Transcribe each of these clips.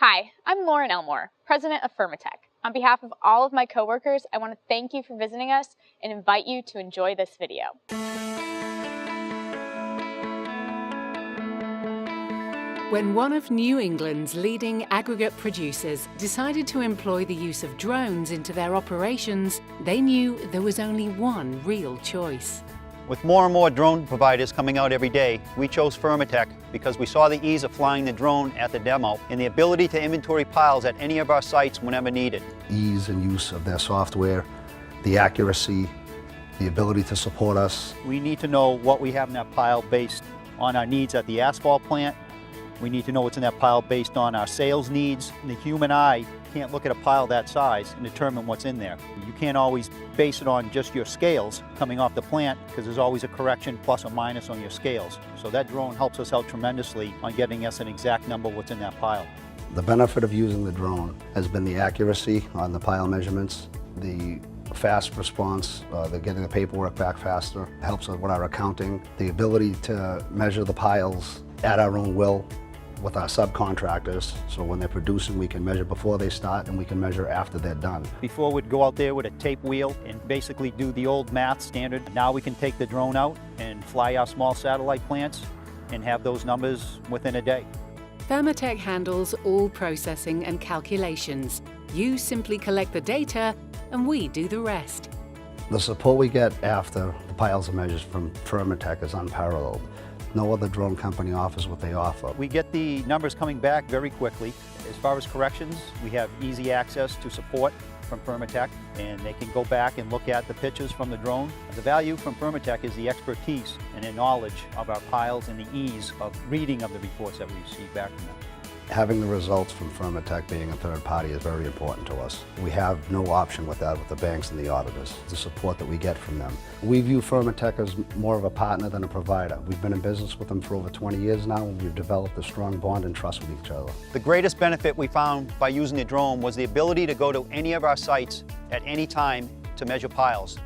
Hi, I'm Lauren Elmore, President of Firmatek. On behalf of all of my coworkers, I want to thank you for visiting us and invite you to enjoy this video. When one of New England's leading aggregate producers decided to employ the use of drones into their operations, they knew there was only one real choice. With more and more drone providers coming out every day, we chose Firmatek because we saw the ease of flying the drone at the demo and the ability to inventory piles at any of our sites whenever needed. Ease and use of their software, the accuracy, the ability to support us. We need to know what we have in that pile based on our needs at the asphalt plant. We need to know what's in that pile based on our sales needs. The human eye can't look at a pile that size and determine what's in there. You can't always base it on just your scales coming off the plant because there's always a correction plus or minus on your scales. So that drone helps us out tremendously on getting us an exact number of what's in that pile. The benefit of using the drone has been the accuracy on the pile measurements, the fast response, getting the paperwork back faster, helps us with our accounting, the ability to measure the piles at our own will with our subcontractors, so when they're producing we can measure before they start and we can measure after they're done. Before we'd go out there with a tape wheel and basically do the old math standard. Now we can take the drone out and fly our small satellite plants and have those numbers within a day. Firmatek handles all processing and calculations. You simply collect the data and we do the rest. The support we get after the piles are measured from Firmatek is unparalleled. No other drone company offers what they offer. We get the numbers coming back very quickly. As far as corrections, we have easy access to support from Firmatek, and they can go back and look at the pictures from the drone. The value from Firmatek is the expertise and the knowledge of our piles and the ease of reading of the reports that we receive back from them. Having the results from Firmatek being a third party is very important to us. We have no option with that with the banks and the auditors, the support that we get from them. We view Firmatek as more of a partner than a provider. We've been in business with them for over 20 years now, and we've developed a strong bond and trust with each other. The greatest benefit we found by using the drone was the ability to go to any of our sites at any time to measure piles.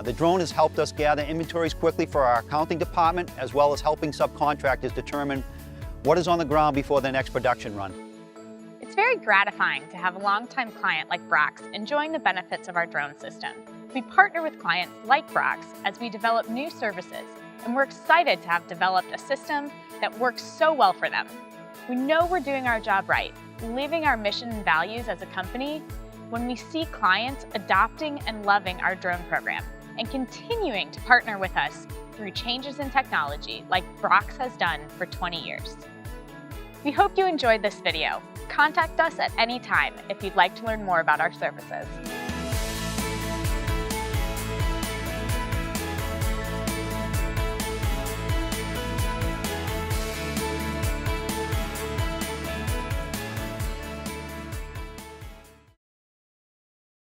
The drone has helped us gather inventories quickly for our accounting department, as well as helping subcontractors determine what is on the ground before the next production run. It's very gratifying to have a longtime client like Brox enjoying the benefits of our drone system. We partner with clients like Brox as we develop new services, and we're excited to have developed a system that works so well for them. We know we're doing our job right, living our mission and values as a company, when we see clients adopting and loving our drone program and continuing to partner with us through changes in technology like Brox has done for 20 years. We hope you enjoyed this video. Contact us at any time if you'd like to learn more about our services.